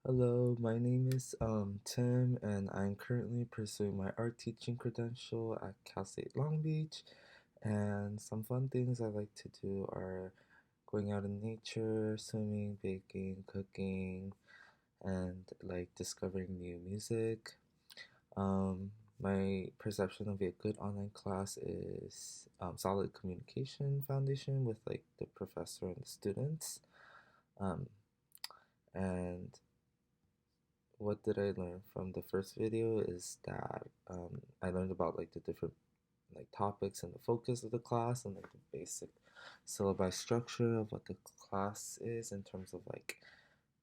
Hello, my name is Tim, and I'm currently pursuing my art teaching credential at Cal State Long Beach. And some fun things I like to do are going out in nature, swimming, baking, cooking, and like discovering new music. Um, my perception of a good online class is solid communication foundation with like the professor and the students. Um, and what did I learn from the first video is that I learned about like the different like topics and the focus of the class and like the basic syllabi structure of what the class is in terms of like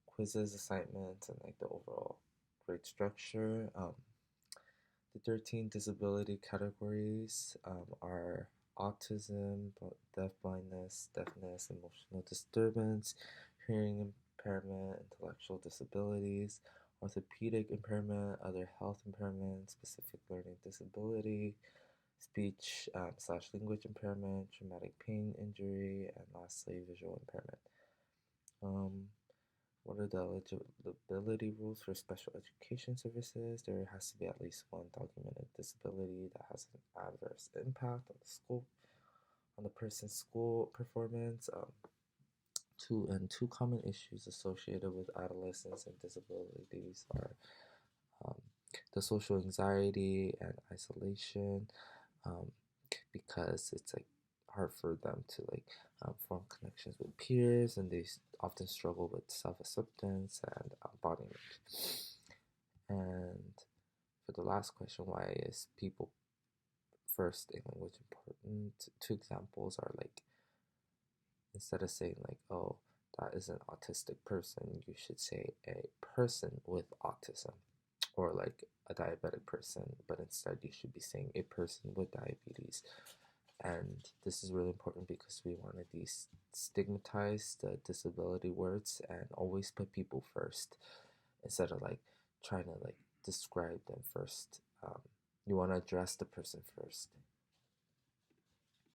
quizzes, assignments, and like the overall grade structure. The 13 disability categories are autism, deafblindness, deafness, emotional disturbance, hearing impairment, intellectual disabilities, orthopedic impairment, other health impairment, specific learning disability, speech slash language impairment, traumatic pain injury, and lastly, visual impairment. Um, what are the eligibility rules for special education services? There has to be at least one documented disability that has an adverse impact on the school, on the person's school performance. Two common issues associated with adolescents and disabilities are um, the social anxiety and isolation, um, because it's like hard for them to like form connections with peers, and they often struggle with self-acceptance and body image. And for the last question, why is people first in language important? Two examples are like, instead of saying like, oh, that is an autistic person, you should say a person with autism, or like a diabetic person, but instead you should be saying a person with diabetes. And this is really important because we want to destigmatize the disability words and always put people first instead of like trying to like describe them first. You want to address the person first.